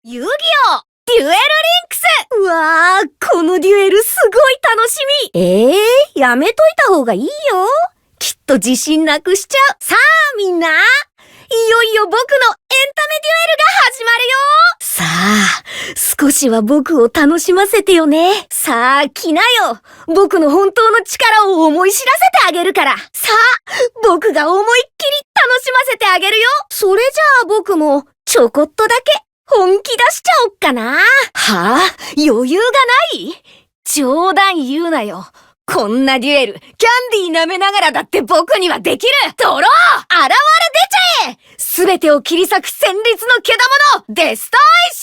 遊戯王デュエルリンクス。うわー、このデュエルすごい楽しみ。やめといた方がいいよ。きっと自信なくしちゃう。さあみんな、いよいよ僕のエンタメデュエルが始まるよ。さあ、少しは僕を楽しませてよね。さあ、来なよ。僕の本当の力を思い知らせてあげるから。さあ、僕が思いっきり楽しませてあげるよ。それじゃあ僕もちょこっとだけ本気出しちゃおっかな。はあ、余裕がない？冗談言うなよ。こんなデュエル、キャンディー舐めながらだって僕にはできる。ドロー！現れ出ちゃえ！すべてを切り裂く戦慄のけだもの、デストイシ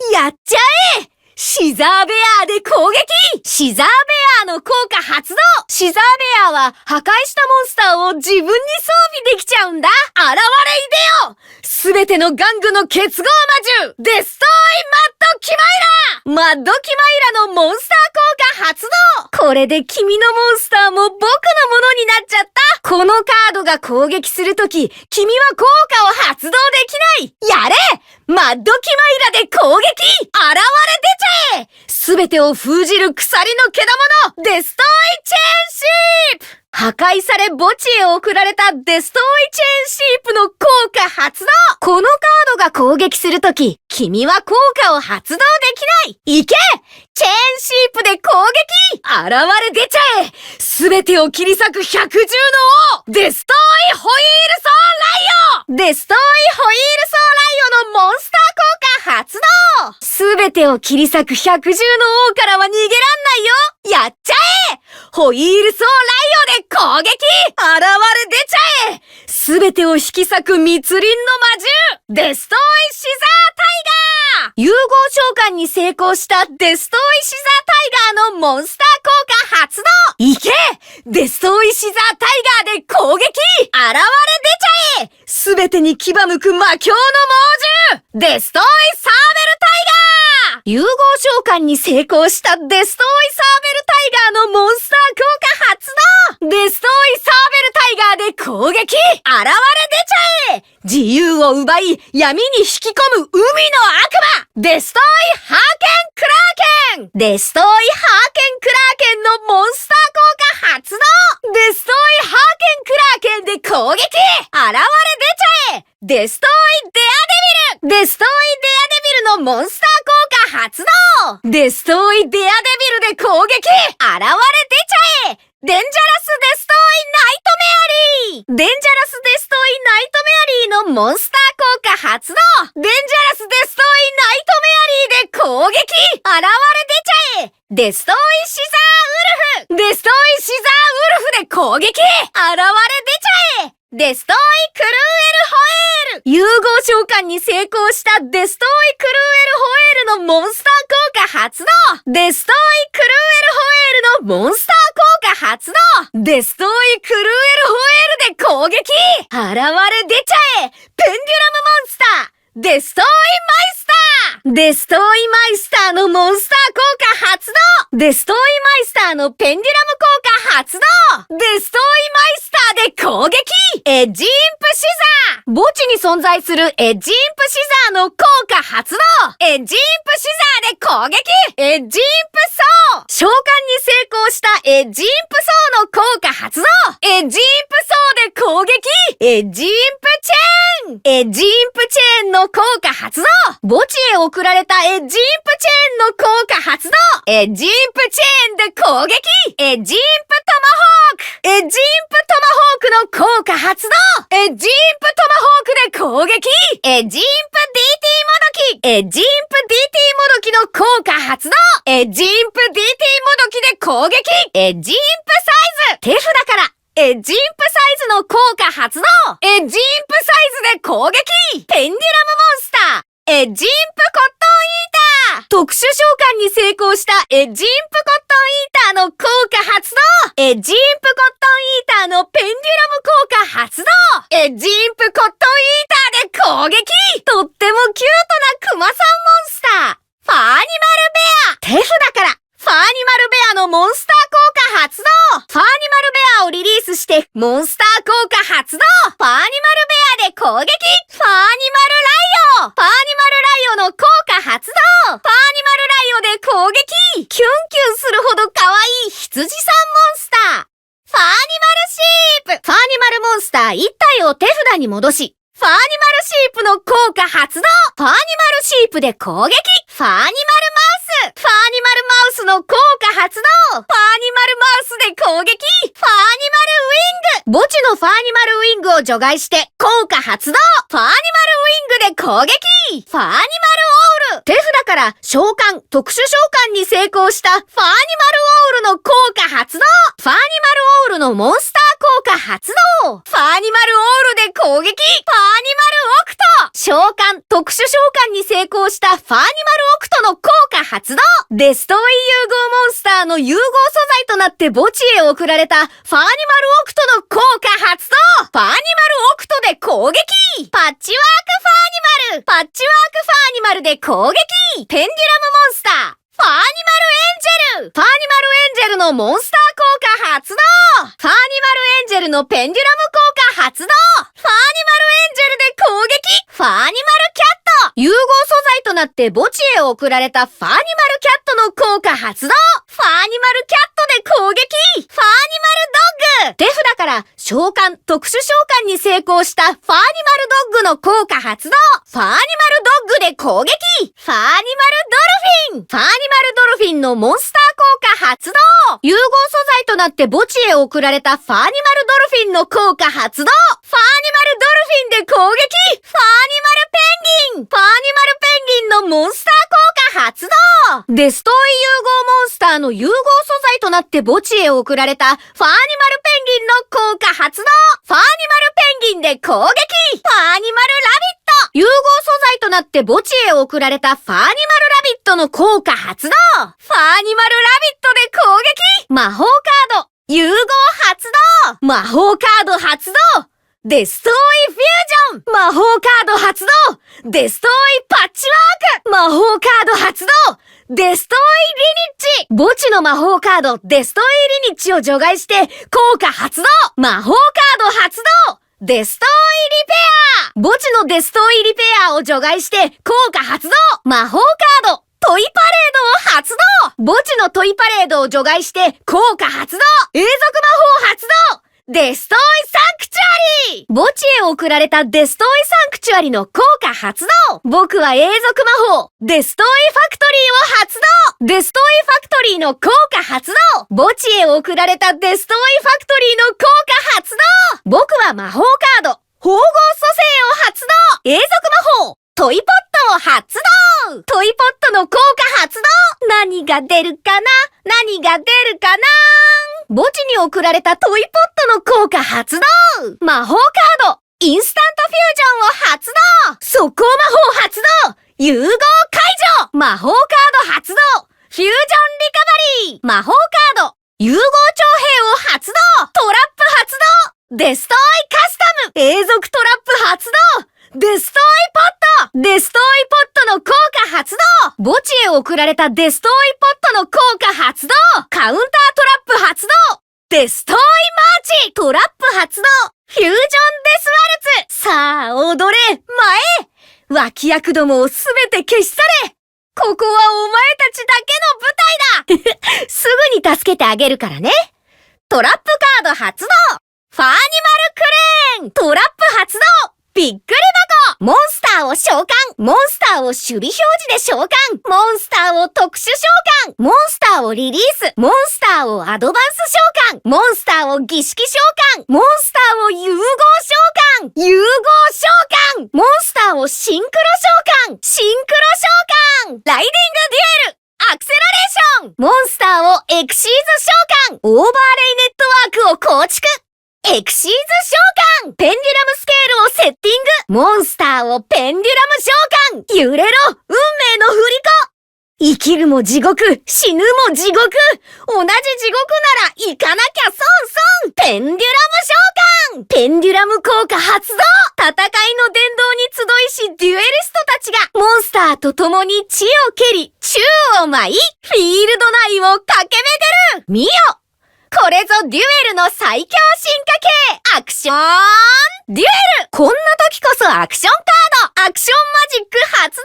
ザーベア！やっちゃえ！シザーベアで攻撃！シザーベアの効果発動！シザーベアは破壊したモンスターを自分に装備できちゃうんだ。現れいでよ！すべての玩具の結合魔獣、デストイマッドキマイラ！マッドキマイラのモンスター効果発動！これで君のモンスターも僕のものになっちゃった。このカードが攻撃するとき、君は効果を発動できない。やれ！マッドキマイラで攻撃！現れ出ちゃえ！すべてを封じる鎖のけだもの、デストイチェーンシープ！破壊され墓地へ送られたデストイチェーンシープの効果発動！このカードが攻撃するとき、君は効果を発動できない！いけ！チェーンシープで攻撃！現れ出ちゃえ！すべてを切り裂く百獣の王！デストイホイールソーライオン！デストイホイールソーライオンのモンスター効果発動！すべてを切り裂く百獣の王からは逃げらんないよ！やっちゃえ！ホイールソーライオンで攻撃！現れ出ちゃえ！すべてを引き裂く密林の魔獣！デストイシザータイガー！融合召喚に成功したデストイシザータイガーのモンスター効果発動！いけ！デストイシザータイガーで攻撃！現れ出ちゃえ！すべてに牙向く魔境の猛獣！デストイサーベルタイガー！融合召喚に成功したデストイサーベルタイガーのモンスター効果発動！デストイサーベルタイガーで攻撃！現れ出ちゃえ！自由を奪い、闇に引き込む海の悪魔！デストイハーケンクラーケン！デストイハーケンクラーケンのモンスター効果発動！デストイハーケンクラーケンで攻撃！現れ出ちゃえ！デストイデアデビル！デストイデアデビルのモンスター効果発動！デストイデアデビルで攻撃！現れ出ちゃえ！デンジャラスデストイナイトメアリー！デンジャラスデストイナイトメアリーのモンスター効果発動！デンジャラスデストイナイトメアリーで攻撃！現れ出ちゃえ！デストイシザーウルフ！デストイシザーウルフで攻撃！現れ出ちゃえ！デストイクルーエルホエール！融合召喚に成功したデストイクルーエルホエールのモンスター効果発動！デストイクルーエルホエールのモンスター効果発動！デストイクルーエルホエールで攻撃！現れ出ちゃえ！ペンデュラムモンスター！デストイマイスター！デストイマイスターのモンスター効果発動！デストイマイスターのペンデュラム効果発動！デストイマイスターで攻撃！エッジインプシザー！墓地に存在するエッジインプシザーの効果発動！エッジインプシザーで攻撃！エッジインプソー！召喚に成功したエッジインプソーの効果発動！エッジインプソーで攻撃！エッジインプチェーン！エッジインプチェーンの効果発動！墓地へ送られたエッジインプチェーンの効果発動！エッジインプチェーンで攻撃！エッジインプトマホーク！エッジインプトマホークの効果発動！エッジインプトマホークで攻撃！エッジインプ DT もどき！エッジインプ DT もどきの効果発動！エッジインプ DT もどきで攻撃！エッジインプサイズ！手札からエッジインプサイズの効果発動！エッジインプサイズで攻撃！ペンデュラムモンスター！エッジインプコットンイーター！特殊召喚に成功したエッジインプコットンイーターの効果発動！エッジインプコットンイーターのペンデュラム効果発動！エッジインプコットンイーターで攻撃！とってもキュートなクマさんモンスター！ファーニマルベア！手札からファーニマルベアのモンスター効果発動！ファーニマルベアをリリースしてモンスター効果発動！ファーニマルベアで攻撃！ファーニマルライオン！ファーニマルライに戻し、ファーニマルシープの効果発動。ファーニマルシープで攻撃。ファーニマルマウス。ファーニマルマウスの効果発動。ファーニマルマウスで攻撃。ファーニマルウィング。墓地のファーニマルウィングを除外して効果発動。ファーニマルウィングで攻撃。ファーニマルオール。手札から召喚、特殊召喚に成功したファーニマルオールの効果発動。ファーニマルオールのモンスター効果発動。ファーニマルオールで攻撃。ファーニマルオクト。召喚、特殊召喚に成功したファーニマルオクトの効果発動。デストロイ融合モンスターの融合素材となって墓地へ送られたファーニマルオクトの効果発動。ファーニマルオクトで攻撃。パッチワークファーニマル。パッチワークファーニマルで攻撃。ペンデュラムモンスター。ファーニマルエンジェル。ファーニマルエンジェルのモンスター効果発動。ファーニマルエンジェルのペンデュラム効果発動。ファーニマルエンジェルで攻撃。ファーニマルキャット。融合素材となって墓地へ送られたファーニマルキャットの効果発動。ファーニマルキャットで攻撃。ファーニマルドッグ。手札から召喚、特殊召喚に成功したファーニマルドッグの効果発動。ファーニマルドッグで攻撃。ファーニマルドルフィン。ファーニマルドルフィンのモンスター効果発動。融合素材となって墓地へ送られたファーニマルドルフィンの効果発動。ファーニマルドルフィンで攻撃。ファーニマルペンギン。ファーニマルペンギンのモンスター効果発動。デストロイ融合モンスターの融合素材となって墓地へ送られたファーニマルペンギンの効果発動。ファーニマルペンギンで攻撃。ファーニマルラビット。融合素材となって墓地へ送られたファーニマルラビットの効果発動。ファーニマルラビットで攻撃。魔法カード。融合発動。魔法カード発動。デストロイフュージョン。魔法カード発動。デストロイパッチワーク。魔法カード発動。デストロイリニッチ。墓地の魔法カードデストロイリニッチを除外して効果発動。魔法カード発動。デストロイリペア。墓地のデストロイリペアを除外して効果発動。魔法カードトイパレードを発動。墓地のトイパレードを除外して効果発動。永続魔法発動。デストロイサンクチュアリー。墓地へ送られたデストロイサンクチュアリの効果発動。僕は永続魔法デストロイファクトリーを発動。デストロイファクトリーの効果発動。墓地へ送られたデストロイファクトリーの効果発動。僕は魔法カード縫合蘇生を発動。永続魔法トイポットを発動。トイポットの効果発動。何が出るかな。何が出るかな。墓地に送られたトイポットの効果発動。魔法カードインスタントフュージョンを発動。速攻魔法発動。融合解除。魔法カード発動。フュージョンリカバリー。魔法カード融合徴兵を発動。トラップ発動。デストロイカスタム。永続トラップ発動。デストロイポット。デストロイポットの効果発動。墓地へ送られたデストロイポットの効果発動。カウンタートラップ発動。デストロイマーチ。トラップ発動。フュージョンデスワルツ。さあ踊れ前。脇役どもをすべて消し去れ。ここはお前たちだけの舞台だ。すぐに助けてあげるからね。トラップカード発動。ファーニマルクレーン。トラップ発動。びっくり箱。モンスターを召喚。モンスターを守備表示で召喚。モンスターを特殊召喚。モンスターをリリース。モンスターをアドバンス召喚。モンスターを儀式召喚。モンスターを融合召喚。融合召喚。モンスターをシンクロ召喚。シンクロ召喚。ライディングデュエル。アクセラレーション。モンスターをエクシーズ召喚。オーバーレイネットワークを構築。エクシーズ召喚。ペンデュラムスケールをセッティング。モンスターをペンデュラム召喚。揺れろ運命の振り子。生きるも地獄、死ぬも地獄。同じ地獄なら行かなきゃ損損。ペンデュラム召喚。ペンデュラム効果発動。戦いの殿堂に集いしデュエリストたちがモンスターと共に地を蹴り、宙を舞い、フィールド内を駆け巡る。見よこれぞデュエルの最強進化系アクションデュエル。こんな時こそアクションカードアクションマジック発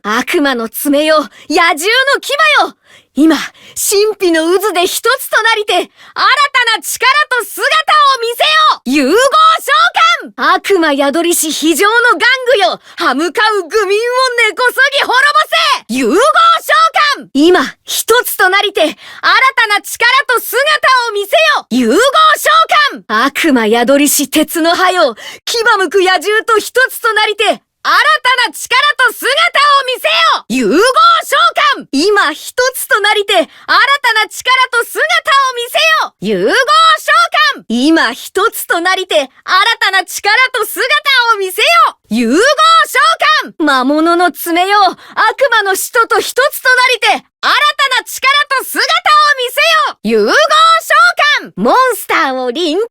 動。悪魔の爪よ、野獣の牙よ、今神秘の渦で一つとなりて新たな力と姿を見せよ。融合召喚。悪魔宿りし非常の玩具よ、歯向かう愚民を根こそぎ滅ぼせ。融合召喚。今一つとなりて新たな力と姿を見せよ。融合召喚。悪魔宿りし鉄の歯よ、牙向く野獣と一つとなりて新たな力と姿を見せよ。融合召喚。今一つとなりて新たな力と姿を見せよ。融合召喚。今一つとなりて新たな力と姿を見せよ。融合召喚。魔物の爪よ、悪魔の使徒と一つとなりて新たな力と姿を見せよ。融合召喚。モンスターをリンク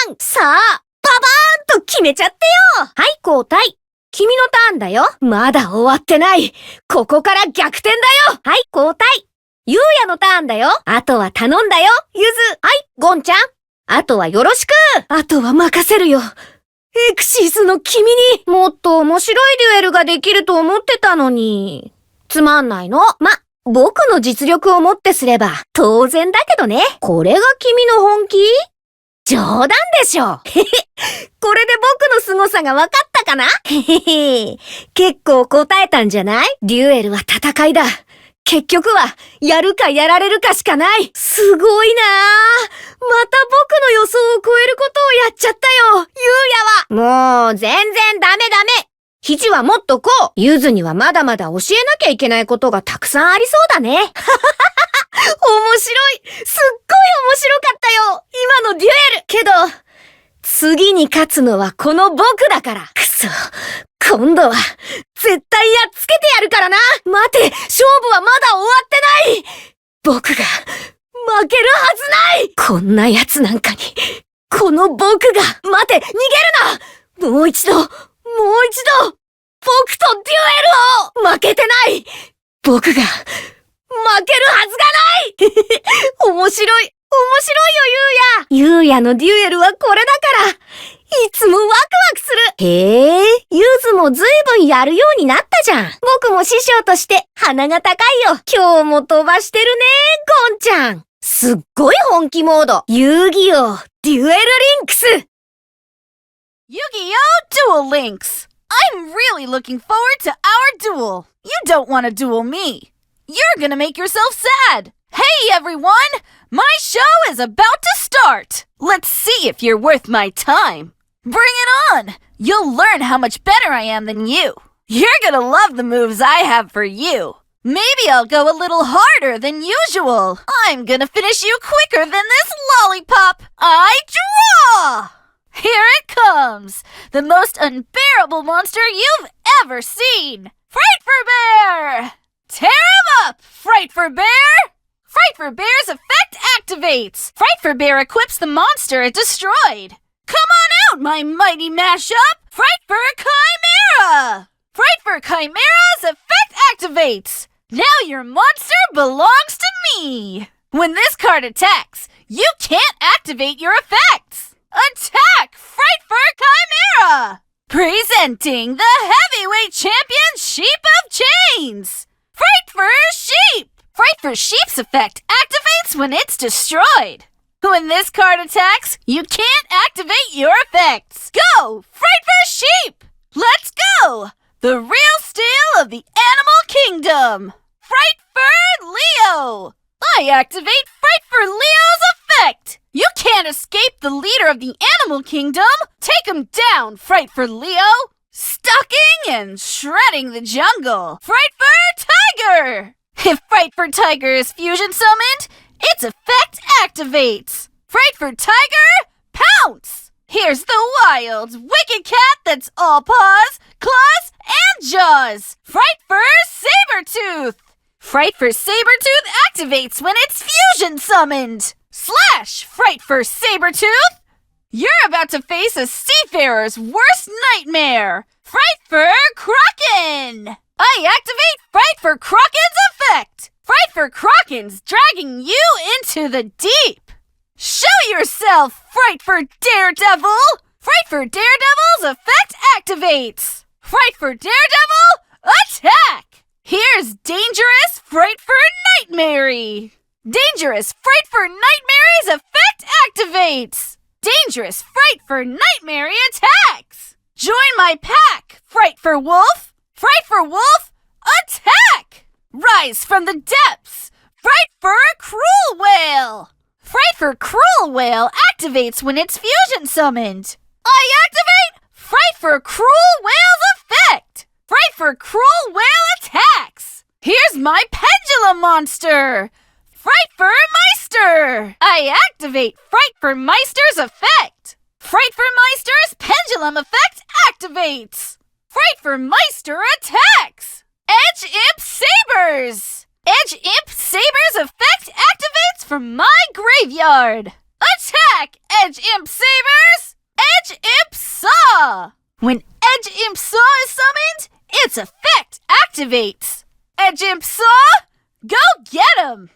召喚。さあ、ババーンと決めちゃってよ。はい、交代。君のターンだよ。まだ終わってない。ここから逆転だよ。はい、交代。ゆうやのターンだよ。あとは頼んだよ。ゆず。はい、ゴンちゃん。あとはよろしく。あとは任せるよ。エクシーズの君に。もっと面白いデュエルができると思ってたのに。つまんないの。僕の実力をもってすれば当然だけどね。これが君の本気？冗談でしょ。へへ。これで僕の凄さが分かったかな？へへへ。結構答えたんじゃない？デュエルは戦いだ。結局はやるかやられるかしかない。すごいなぁ。また僕の予想を超えることをやっちゃったよ、ゆうやは。もう全然ダメダメ。肘はもっとこう。ゆずにはまだまだ教えなきゃいけないことがたくさんありそうだね。面白い。すっごい面白かったよ、今のデュエル。けど、次に勝つのはこの僕だから。くそ。今度は、絶対やっつけてやるからな。待て、勝負はまだ終わってない。僕が、負けるはずない。こんな奴なんかに、この僕が、待て、逃げるな。もう一度、僕とデュエルを負けてない。僕が、負けるはずがない。面白いよ、ゆうや。ゆうやのデュエルはこれだから、いつもワクワクする。へえ、ゆずもずいぶんやるようになったじゃん。僕も師匠として鼻が高いよ。今日も飛ばしてるね、ゴンちゃん。すっごい本気モード。遊戯王、デュエルリンクス。Yu-Gi-Oh! Duel Links! I'm really looking forward to our duel. You don't want to duel me. You're gonna make yourself sad. Hey everyone! My show is about to start. Let's see if you're worth my time. Bring it on! You'll learn how much better I am than you. You're gonna love the moves I have for you. Maybe I'll go a little harder than usual. I'm gonna finish you quicker than this lollipop. I draw! Here it comes! The most unbearable monster you've ever seen! Frightful Bear! Tear him up, Frightful Bear! Frightful Bear's effect activates! Frightful Bear equips the monster it destroyed! Come on out, my mighty mashup! Frightful Chimera! Frightful Chimera's effect activates! Now your monster belongs to me! When this card attacks, you can't activate your effects! Attack, Frightful Chimera! Presenting the heavyweight champion, Sheep of Chains! Frightful Sheep! Frightful Sheep's effect activates when it's destroyed. When this card attacks, you can't activate your effects. Go, Frightful Sheep! Let's go! The real steel of the animal kingdom! Frightful Leo! I activate Frightful Leo's effect! You can't escape the leader of the animal kingdom! Take him down, Frightful Leo! Stalking and shredding the jungle! Frightful Tiger! If Frightful Tiger is fusion summoned, its effect activates! Frightful Tiger, pounce! Here's the wild, wicked cat that's all paws, claws, and jaws! Frightful Sabertooth! Frightful Sabertooth activates when it's fusion summoned! Slash, Frightful Sabertooth! You're about to face a seafarer's worst nightmare! Frightful Kraken! I activate Frightful Kraken's effect! Frightful Kraken's dragging you into the deep! Show yourself, Frightfur Daredevil! Frightfur Daredevil's effect activates! Frightfur Daredevil, attack! Here's Dangerous Frightfur Nightmare! Dangerous Frightfur Nightmare's effect activates! Dangerous Frightfur Nightmare attacks! Join my pack, Frightfur Wolf! Frightfur Wolf, attack! Rise from the depths, Frightfur Cruel Whale! Frightfur Cruel Whale activates when it's fusion summoned. I activate Frightfur Cruel Whale's effect! Frightfur Cruel Whale attacks! Here's my Pendulum Monster! Frightfur Meister! I activate Frightfur Meister's effect! Frightfur Meister's Pendulum effect activates! Frightfur Meister attacks! Edge Imp Sabers! Edge Imp Sabers effect activates from my graveyard! Attack, Edge Imp Sabers! Edge Imp Saw! When Edge Imp Saw is summoned, its effect activates! Edge Imp Saw, go get him!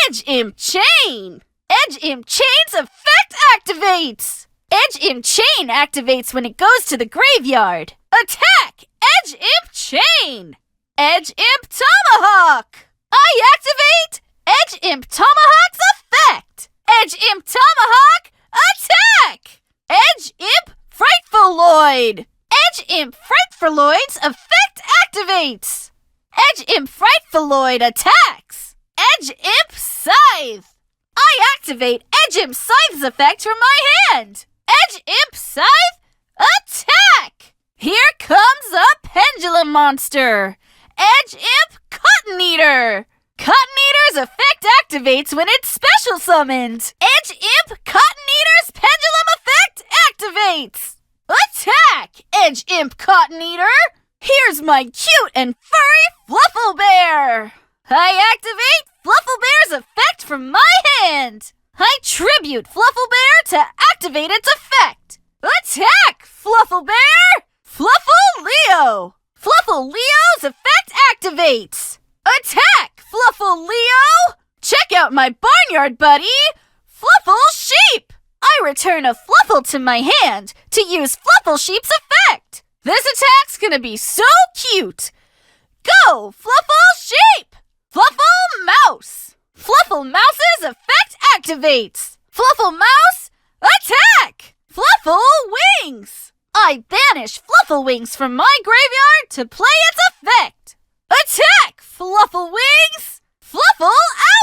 Edge Imp Chain! Edge Imp Chain's effect activates! Edge Imp Chain activates when it goes to the graveyard! Attack, Edge Imp Chain! Edge Imp Tomahawk! I activate Edge Imp Tomahawk's effect! Edge Imp Tomahawk, attack! Edge Imp Frightfuloid! Edge Imp Frightfuloid's effect activates! Edge Imp Frightfuloid attacks! Edge Imp Scythe! I activate Edge Imp Scythe's effect from my hand! Edge Imp Scythe, attack! Here comes a Pendulum Monster! Edge Imp Cotton Eater! Cotton Eater's effect activates when it's special summoned! Edge Imp Cotton Eater's Pendulum effect activates! Attack, Edge Imp Cotton Eater! Here's my cute and furry Fluffle Bear! I activate Fluffle Bear's effect from my hand! I tribute Fluffle Bear to activate its effect! Attack, Fluffle Bear! Fluffle Leo! Fluffle Leo's effect activates! Attack, Fluffle Leo! Check out my barnyard buddy, Fluffle Sheep! I return a Fluffle to my hand to use Fluffle Sheep's effect! This attack's gonna be so cute! Go, Fluffle Sheep! Fluffle Mouse! Fluffle Mouse's effect activates! Fluffle Mouse, attack! Fluffle Wings! I banish Fluffle Wings from my graveyard to play its effect! Attack, Fluffle Wings! Fluffle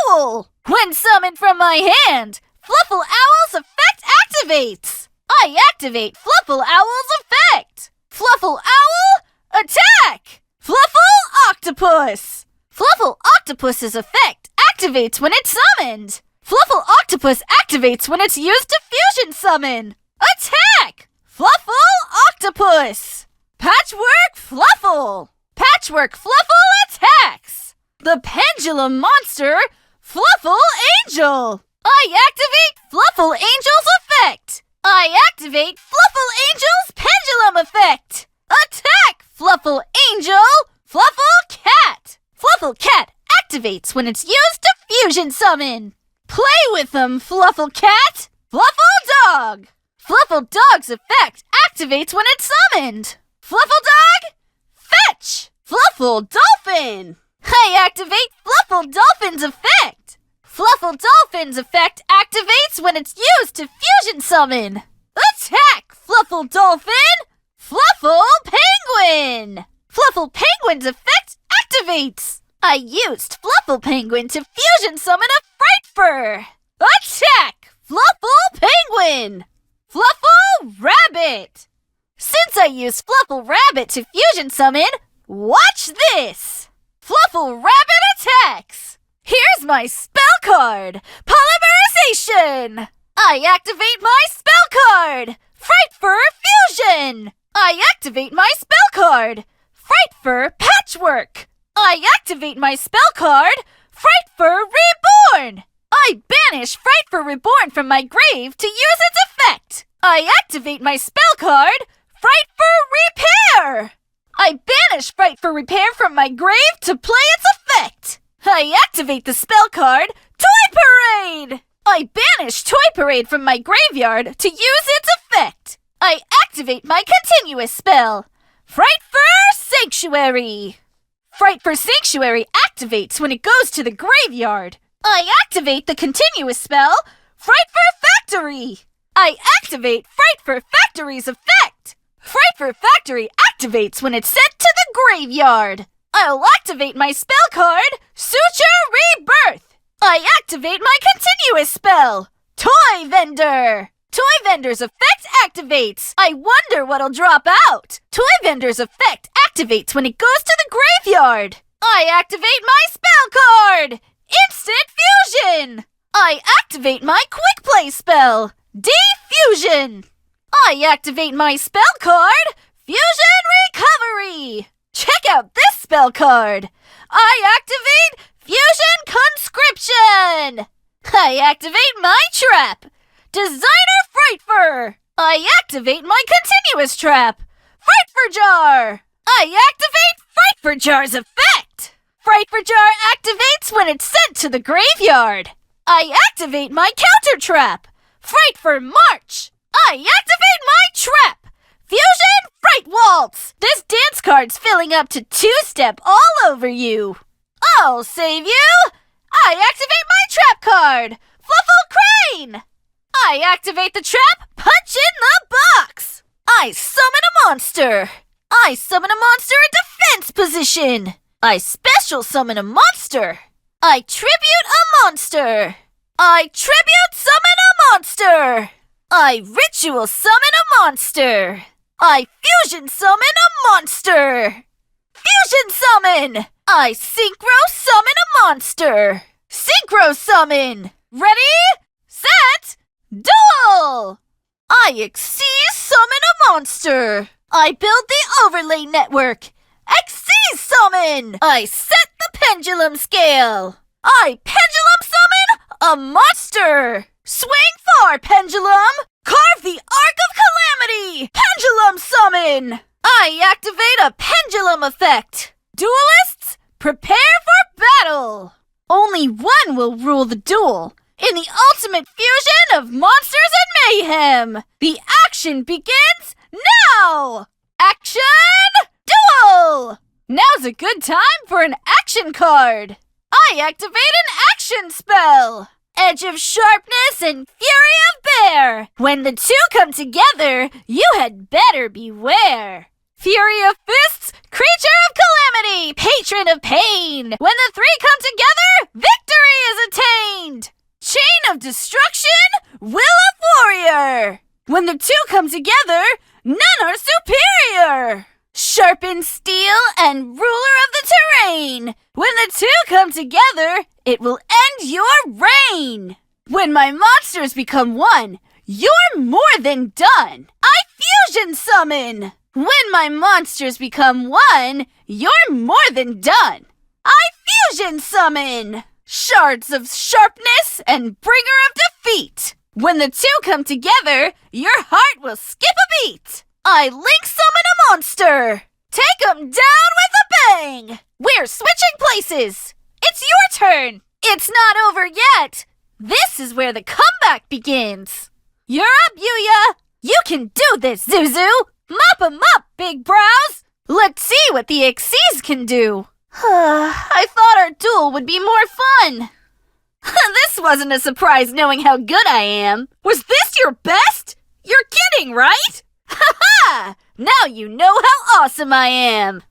Owl! When summoned from my hand, Fluffle Owl's effect activates! I activate Fluffle Owl's effect! Fluffle Owl, attack! Fluffle Octopus! Fluffle Octopus's effect activates when it's summoned! Fluffle Octopus activates when it's used to fusion summon! Attack! Fluffle Octopus! Patchwork Fluffle! Patchwork Fluffle attacks! The Pendulum Monster, Fluffle Angel! I activate Fluffle Angel's effect! I activate Fluffle Angel's Pendulum effect! Attack, Fluffle Angel! Fluffle Cat! Fluffle Cat activates when it's used to fusion summon! Play with them, Fluffle Cat! Fluffle Dog! Fluffle Dog's effect activates when it's summoned! Fluffle Dog, fetch! Fluffle Dolphin! I activate Fluffle Dolphin's effect! Fluffle Dolphin's effect activates when it's used to fusion summon! Attack, Fluffle Dolphin! Fluffle Penguin! Fluffle Penguin's effect activates! I used Fluffle Penguin to fusion summon a Frightfur! Attack, Fluffle Penguin! Fluffle Rabbit! Since I used Fluffle Rabbit to fusion summon, watch this! Fluffle Rabbit attacks! Here's my spell card! Polymerization! I activate my spell card! Frightfur Fusion! I activate my spell card! Frightfur Patchwork! I activate my spell card! Frightfur Reborn! I banish Frightfur Reborn from my grave to use its effect! I activate my spell card! Frightfur Repair! I banish Frightfur Repair from my grave to play its effect! I activate the spell card, Toy Parade! I banish Toy Parade from my graveyard to use its effect. I activate my continuous spell. Fright for Sanctuary. Fright for Sanctuary activates when it goes to the graveyard. I activate the continuous spell, Fright for Factory. I activate Fright for Factory's effect. Fright for Factory activates when it's sent to the graveyard. I'll activate my spell card, Suture Rebirth. I activate my continuous spell, Toy Vendor. Toy Vendor's effect activates. I wonder what'll drop out. Toy Vendor's effect activates when it goes to the graveyard. I activate my spell card, Instant Fusion. I activate my Quick Play spell, Diffusion. I activate my spell card, Fusion Recovery. Check out this spell card. I activate Fusion Conscription. I activate my trap, Designer Frightfur. I activate my continuous trap, Frightfur Jar. I activate Frightfur Jar's effect. Frightfur Jar activates when it's sent to the graveyard. I activate my counter trap, Frightfur March. I activate my trap, Fusion Fright Waltz. This dance card's filling up to two-step all over you. I'll save you. I activate my trap card, Fluffle Crane. I activate the trap, Punch in the Box. I summon a monster. I summon a monster in defense position. I special summon a monster. I tribute a monster. I tribute summon a monster. I ritual summon a monster. I fusion summon a monster. Fusion summon. I synchro summon a monster. Synchro summon. Ready? Set? Duel! I Xyz summon a monster. I build the overlay network. Xyz summon. I set the pendulum scale. I pendulum summon a monster. Swing far, pendulum. Carve the Arc of Calamity. Pendulum summon. I activate a pendulum effect. Duelists, prepare for battle. Only one will rule the duel. In the ultimate fusion of monsters and mayhem, the action begins now! Action! Duel! Now's a good time for an action card. I activate an action spell, Edge of Sharpness and Fury of Bear. When the two come together, you had better beware. Fury of Fists, Creature of Calamity, Patron of Pain. When the three come together, victory is attained. Chain of Destruction, Will of Warrior. When the two come together, none are superior. Sharpened Steel and Ruler of the Terrain. When the two come together, it will end your reign. When my monsters become one, you're more than done. I fusion summon. When my monsters become one, you're more than done. I fusion summon. Shards of Sharpness and Bringer of Defeat. When the two come together, your heart will skip a beat. I link summon a monster. Take 'em down with a bang. We're switching places. It's your turn. It's not over yet. This is where the comeback begins. You're up, Yuya. You can do this, Zuzu. Mop 'em up, big brows. Let's see what the Xyz can do. I thought our duel would be more fun. This wasn't a surprise knowing how good I am. Was this your best? You're kidding, right? Ha-ha! Now you know how awesome I am.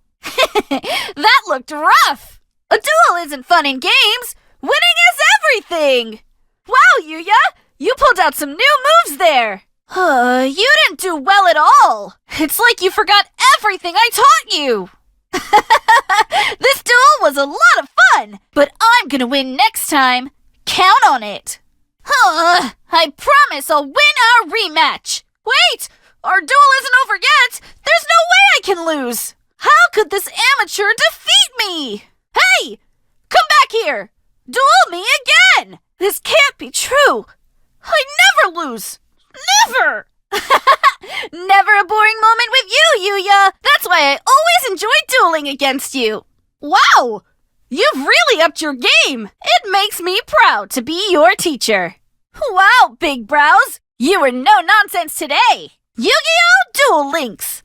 That looked rough. A duel isn't fun in games. Winning is everything. Wow, Yuya, you pulled out some new moves there. You didn't do well at all. It's like you forgot everything I taught you. This duel was a lot of fun, but I'm gonna win next time. Count on it. I promise I'll win our rematch. Wait, our duel isn't over yet. There's no way I can lose. How could this amateur defeat me? Hey, come back here. Duel me again. This can't be true. I never lose. Never. Never a boring moment with you, Yuya. That's why I always enjoy dueling against you. Wow, you've really upped your game. It makes me proud to be your teacher. Wow, Big Brows! You were no nonsense today! Yu-Gi-Oh! Duel Links!